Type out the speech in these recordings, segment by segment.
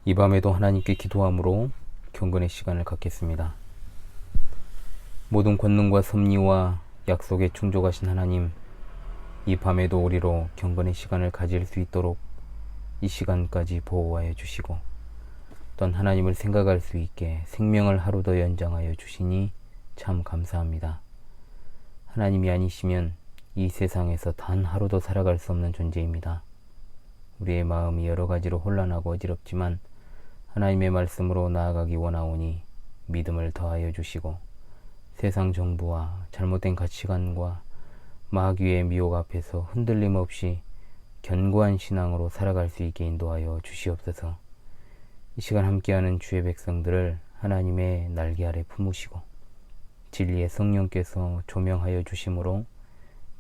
이 밤에도 하나님께 기도함으로 경건의 시간을 갖겠습니다. 모든 권능과 섭리와 약속에 충족하신 하나님, 이 밤에도 우리로 경건의 시간을 가질 수 있도록 이 시간까지 보호하여 주시고, 또한 하나님을 생각할 수 있게 생명을 하루 더 연장하여 주시니 참 감사합니다. 하나님이 아니시면 이 세상에서 단 하루도 살아갈 수 없는 존재입니다. 우리의 마음이 여러 가지로 혼란하고 어지럽지만 하나님의 말씀으로 나아가기 원하오니 믿음을 더하여 주시고, 세상 정부와 잘못된 가치관과 마귀의 미혹 앞에서 흔들림 없이 견고한 신앙으로 살아갈 수 있게 인도하여 주시옵소서. 이 시간 함께하는 주의 백성들을 하나님의 날개 아래 품으시고 진리의 성령께서 조명하여 주심으로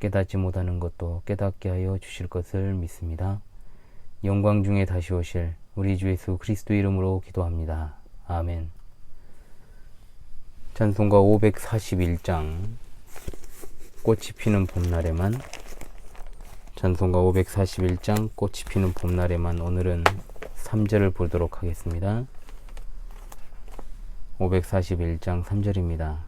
깨닫지 못하는 것도 깨닫게 하여 주실 것을 믿습니다. 영광 중에 다시 오실 우리 주 예수 그리스도 이름으로 기도합니다. 아멘. 찬송가 541장 꽃이 피는 봄날에만, 찬송가 541장 꽃이 피는 봄날에만, 오늘은 3절을 보도록 하겠습니다. 541장 3절입니다.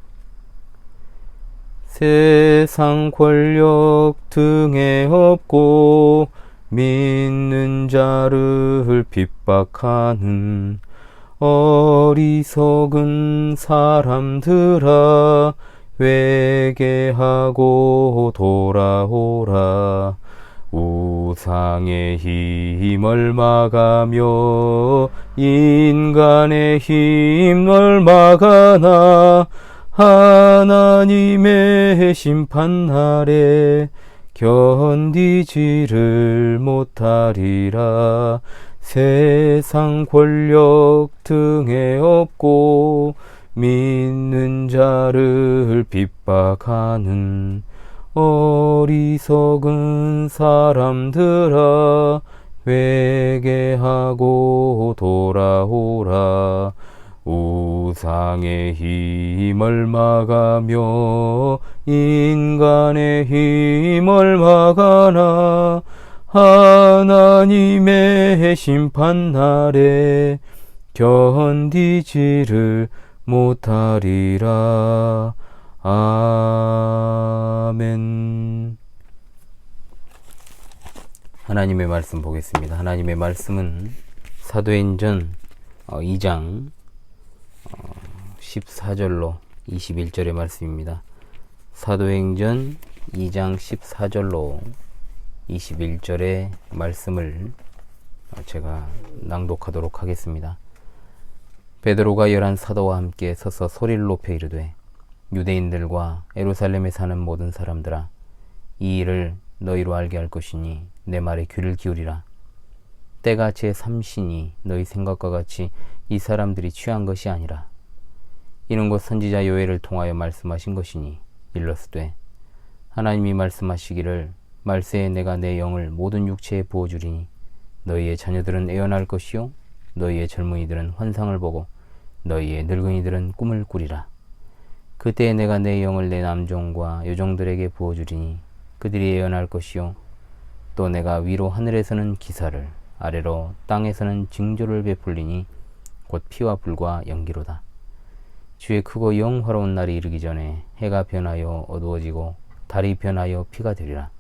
세상 권력 등에 업고 믿는 자를 핍박하는 어리석은 사람들아, 회개하고 돌아오라. 우상의 힘을 막아며 인간의 힘을 막아나 하나님의 심판날에 견디지를 못하리라. 세상 권력 등에 업고 믿는 자를 핍박하는 어리석은 사람들아, 회개하고 돌아오라. 우상의 힘을 막아며 인간의 힘을 막아나 하나님의 심판날에 견디지를 못하리라. 아멘. 하나님의 말씀 보겠습니다. 하나님의 말씀은 사도행전 2장 14절로 21절의 말씀입니다. 사도행전 2장 14절로 21절의 말씀을 제가 낭독하도록 하겠습니다. 베드로가 11 사도와 함께 서서 소리를 높여 이르되, 유대인들과 예루살렘에 사는 모든 사람들아, 이 일을 너희로 알게 할 것이니 내 말에 귀를 기울이라. 때가 제3시니 너희 생각과 같이 이 사람들이 취한 것이 아니라, 이는 곧 선지자 요엘을 통하여 말씀하신 것이니, 일러스되 하나님이 말씀하시기를 말세에 내가 내 영을 모든 육체에 부어주리니 너희의 자녀들은 애언할 것이요 너희의 젊은이들은 환상을 보고 너희의 늙은이들은 꿈을 꾸리라. 그때에 내가 내 영을 내 남종과 여종들에게 부어주리니 그들이 애언할 것이요 또 내가 위로 하늘에서는 기사를, 아래로 땅에서는 징조를 베풀리니 곧 피와 불과 연기로다. 주의 크고 영화로운 날이 이르기 전에 해가 변하여 어두워지고 달이 변하여 피가 되리라.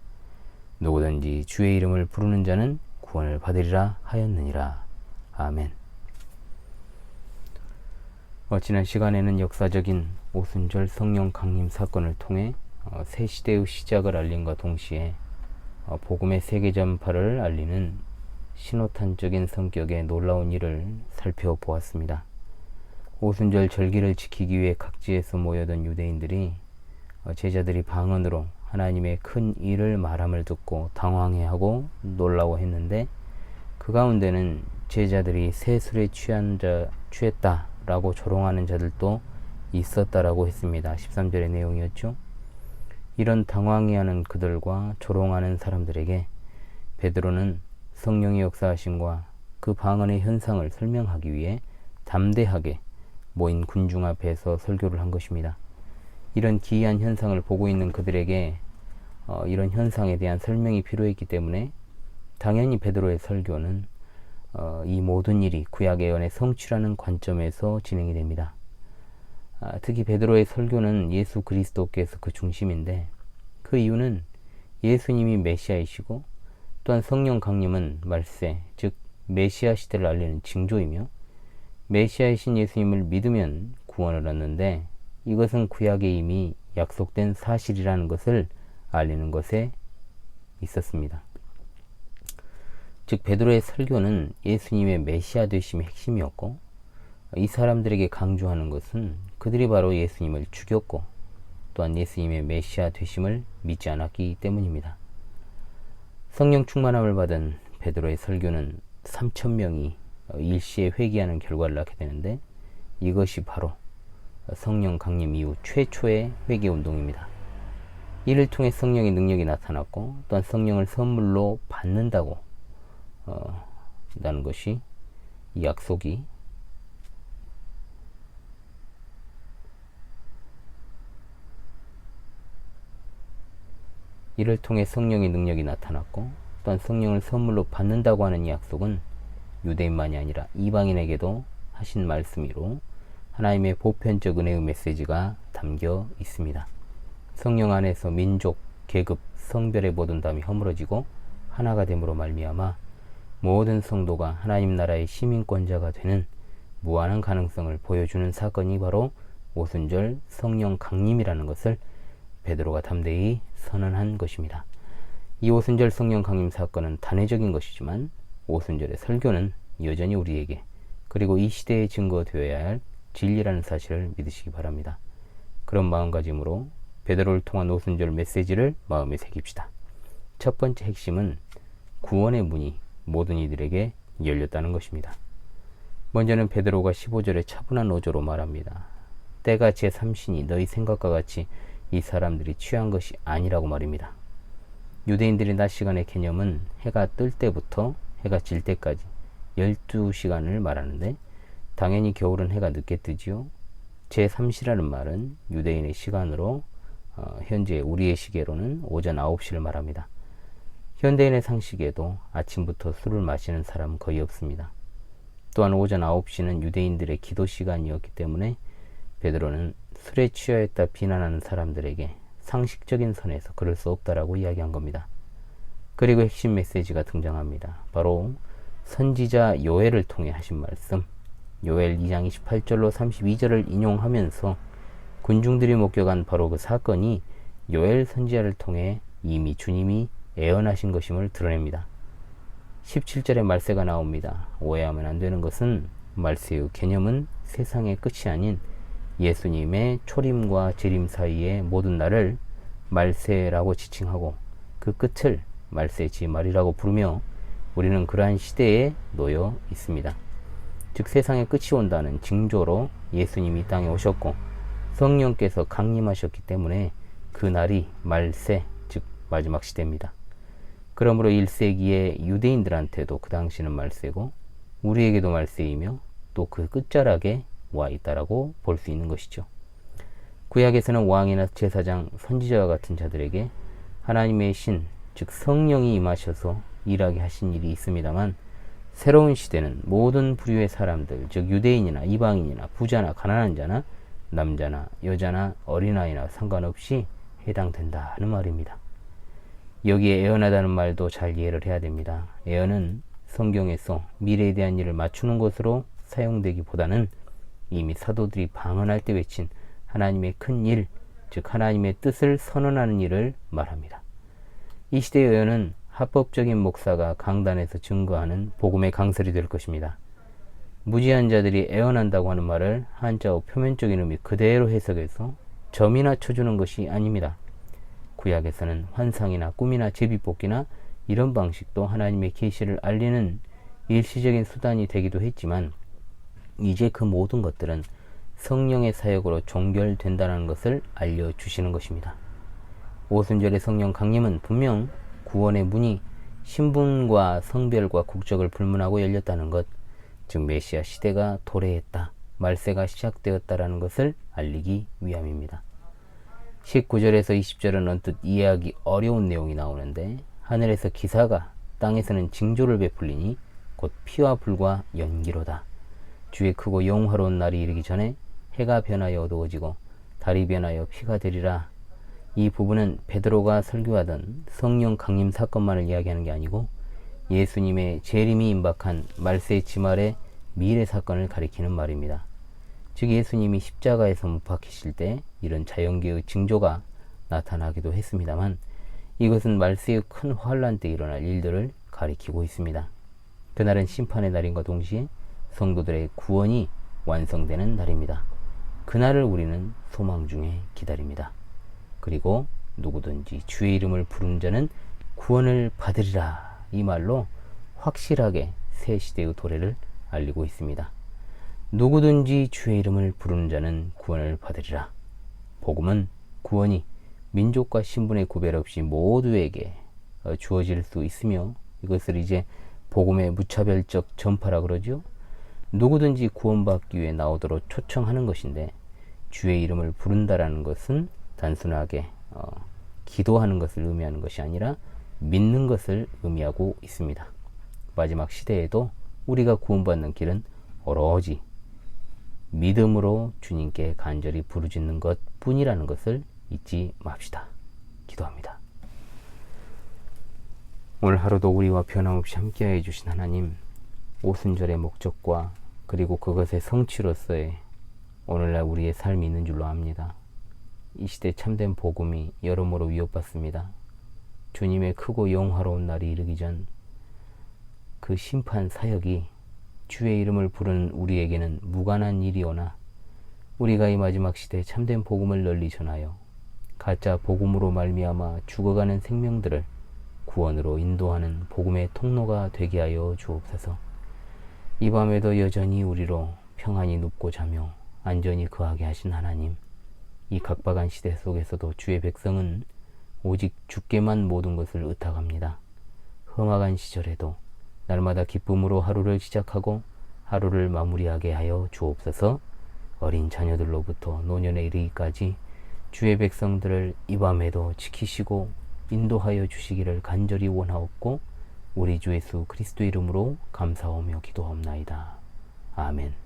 누구든지 주의 이름을 부르는 자는 구원을 받으리라 하였느니라. 아멘. 지난 시간에는 역사적인 오순절 성령 강림 사건을 통해 새 시대의 시작을 알림과 동시에 복음의 세계 전파를 알리는 신호탄적인 성격의 놀라운 일을 살펴보았습니다. 오순절 절기를 지키기 위해 각지에서 모여든 유대인들이 제자들이 방언으로 하나님의 큰 일을 말함을 듣고 당황해하고 놀라워했는데, 그 가운데는 제자들이 새 술에 취했다라고 조롱하는 자들도 있었다라고 했습니다. 13절의 내용이었죠. 이런 당황해하는 그들과 조롱하는 사람들에게 베드로는 성령의 역사하심과 그 방언의 현상을 설명하기 위해 담대하게 모인 군중 앞에서 설교를 한 것입니다. 이런 기이한 현상을 보고 있는 그들에게 이런 현상에 대한 설명이 필요했기 때문에 당연히 베드로의 설교는 이 모든 일이 구약 예언의 성취라는 관점에서 진행이 됩니다. 특히 베드로의 설교는 예수 그리스도께서 그 중심인데, 그 이유는 예수님이 메시아이시고 또한 성령 강림은 말세, 즉 메시아 시대를 알리는 징조이며, 메시아이신 예수님을 믿으면 구원을 얻는데, 이것은 구약에 이미 약속된 사실이라는 것을 알리는 것에 있었습니다. 즉 베드로의 설교는 예수님의 메시아 되심이 핵심이었고, 이 사람들에게 강조하는 것은 그들이 바로 예수님을 죽였고 또한 예수님의 메시아 되심을 믿지 않았기 때문입니다. 성령 충만함을 받은 베드로의 설교는 3,000명이 일시에 회개하는 결과를 낳게 되는데, 이것이 바로 성령 강림 이후 최초의 회개 운동입니다. 이를 통해 성령의 능력이 나타났고 또한 성령을 선물로 받는다고 라는 것이, 이 약속이 이를 통해 성령의 능력이 나타났고 또한 성령을 선물로 받는다고 하는 이 약속은 유대인만이 아니라 이방인에게도 하신 말씀이로 하나님의 보편적 은혜의 메시지가 담겨 있습니다. 성령 안에서 민족, 계급, 성별의 모든 담이 허물어지고 하나가 됨으로 말미암아 모든 성도가 하나님 나라의 시민권자가 되는 무한한 가능성을 보여주는 사건이 바로 오순절 성령 강림이라는 것을 베드로가 담대히 선언한 것입니다. 이 오순절 성령 강림 사건은 단회적인 것이지만 오순절의 설교는 여전히 우리에게, 그리고 이 시대에 증거되어야 할 진리라는 사실을 믿으시기 바랍니다. 그런 마음가짐으로 베드로를 통한 오순절 메시지를 마음에 새깁시다. 첫 번째 핵심은 구원의 문이 모든 이들에게 열렸다는 것입니다. 먼저는 베드로가 15절에 차분한 어조로 말합니다. 때가 제3신이 너희 생각과 같이 이 사람들이 취한 것이 아니라고 말입니다. 유대인들의 낮 시간의 개념은 해가 뜰 때부터 해가 질 때까지 12시간을 말하는데, 당연히 겨울은 해가 늦게 뜨지요. 제3시라는 말은 유대인의 시간으로 현재 우리의 시계로는 오전 9시를 말합니다. 현대인의 상식에도 아침부터 술을 마시는 사람은 거의 없습니다. 또한 오전 9시는 유대인들의 기도 시간이었기 때문에 베드로는 술에 취하였다 비난하는 사람들에게 상식적인 선에서 그럴 수 없다라고 이야기한 겁니다. 그리고 핵심 메시지가 등장합니다. 바로 선지자 요엘을 통해 하신 말씀, 요엘 2장 28절로 32절을 인용하면서 군중들이 목격한 바로 그 사건이 요엘 선지자를 통해 이미 주님이 예언하신 것임을 드러냅니다. 17절에 말세가 나옵니다. 오해하면 안 되는 것은 말세의 개념은 세상의 끝이 아닌 예수님의 초림과 재림 사이의 모든 날을 말세라고 지칭하고 그 끝을 말세지말이라고 부르며 우리는 그러한 시대에 놓여 있습니다. 즉 세상의 끝이 온다는 징조로 예수님이 땅에 오셨고 성령께서 강림하셨기 때문에 그 날이 말세, 즉 마지막 시대입니다. 그러므로 1세기의 유대인들한테도 그 당시는 말세고 우리에게도 말세이며 또 그 끝자락에 와 있다라고 볼 수 있는 것이죠. 구약에서는 왕이나 제사장, 선지자와 같은 자들에게 하나님의 신, 즉 성령이 임하셔서 일하게 하신 일이 있습니다만, 새로운 시대는 모든 부류의 사람들, 즉 유대인이나 이방인이나 부자나 가난한 자나 남자나 여자나 어린아이나 상관없이 해당된다는 말입니다. 여기에 예언하다는 말도 잘 이해를 해야 됩니다. 예언은 성경에서 미래에 대한 일을 맞추는 것으로 사용되기보다는 이미 사도들이 방언할 때 외친 하나님의 큰 일, 즉 하나님의 뜻을 선언하는 일을 말합니다. 이 시대의 예언은 합법적인 목사가 강단에서 증거하는 복음의 강설이 될 것입니다. 무지한 자들이 예언한다고 하는 말을 한자어 표면적인 의미 그대로 해석해서 점이나 쳐주는 것이 아닙니다. 구약에서는 환상이나 꿈이나 제비뽑기나 이런 방식도 하나님의 계시를 알리는 일시적인 수단이 되기도 했지만, 이제 그 모든 것들은 성령의 사역으로 종결된다는 것을 알려주시는 것입니다. 오순절의 성령 강림은 분명 구원의 문이 신분과 성별과 국적을 불문하고 열렸다는 것, 즉 메시아 시대가 도래했다, 말세가 시작되었다라는 것을 알리기 위함입니다. 19절에서 20절은 언뜻 이해하기 어려운 내용이 나오는데, 하늘에서 기사가 땅에서는 징조를 베풀리니 곧 피와 불과 연기로다. 주의 크고 영화로운 날이 이르기 전에 해가 변하여 어두워지고 달이 변하여 피가 되리라. 이 부분은 베드로가 설교하던 성령 강림 사건만을 이야기하는 게 아니고 예수님의 재림이 임박한 말세 지말의 미래 사건을 가리키는 말입니다. 즉 예수님이 십자가에서 못 박히실 때 이런 자연계의 징조가 나타나기도 했습니다만 이것은 말세의 큰 환란 때 일어날 일들을 가리키고 있습니다. 그날은 심판의 날인과 동시에 성도들의 구원이 완성되는 날입니다. 그날을 우리는 소망 중에 기다립니다. 그리고 누구든지 주의 이름을 부르는 자는 구원을 받으리라. 이 말로 확실하게 새 시대의 도래를 알리고 있습니다. 누구든지 주의 이름을 부르는 자는 구원을 받으리라. 복음은 구원이 민족과 신분의 구별 없이 모두에게 주어질 수 있으며 이것을 이제 복음의 무차별적 전파라 그러죠. 누구든지 구원받기 위해 나오도록 초청하는 것인데 주의 이름을 부른다라는 것은 단순하게 기도하는 것을 의미하는 것이 아니라 믿는 것을 의미하고 있습니다. 마지막 시대에도 우리가 구원받는 길은 오로지 믿음으로 주님께 간절히 부르짖는 것 뿐이라는 것을 잊지 맙시다. 기도합니다. 오늘 하루도 우리와 변함없이 함께해 주신 하나님, 오순절의 목적과 그리고 그것의 성취로서의 오늘날 우리의 삶이 있는 줄로 압니다. 이 시대 참된 복음이 여러모로 위협받습니다. 주님의 크고 영화로운 날이 이르기 전 그 심판 사역이 주의 이름을 부르는 우리에게는 무관한 일이오나 우리가 이 마지막 시대에 참된 복음을 널리 전하여 가짜 복음으로 말미암아 죽어가는 생명들을 구원으로 인도하는 복음의 통로가 되게 하여 주옵소서. 이 밤에도 여전히 우리로 평안히 눕고 자며 안전히 거하게 하신 하나님, 이 각박한 시대 속에서도 주의 백성은 오직 주께만 모든 것을 의탁합니다. 험악한 시절에도 날마다 기쁨으로 하루를 시작하고 하루를 마무리하게 하여 주옵소서. 어린 자녀들로부터 노년에 이르기까지 주의 백성들을 이 밤에도 지키시고 인도하여 주시기를 간절히 원하옵고 우리 주 예수 그리스도 이름으로 감사하며 기도하옵나이다. 아멘.